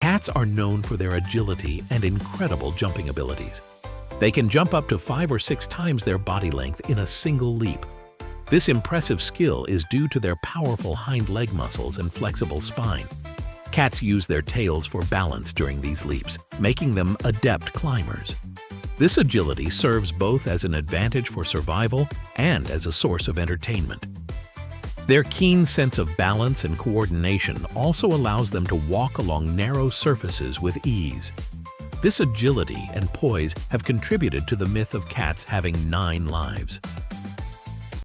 Cats are known for their agility and incredible jumping abilities. They can jump up to 5 or 6 times their body length in a single leap. This impressive skill is due to their powerful hind leg muscles and flexible spine. Cats use their tails for balance during these leaps, making them adept climbers. This agility serves both as an advantage for survival and as a source of entertainment. Their keen sense of balance and coordination also allows them to walk along narrow surfaces with ease. This agility and poise have contributed to the myth of cats having 9 lives.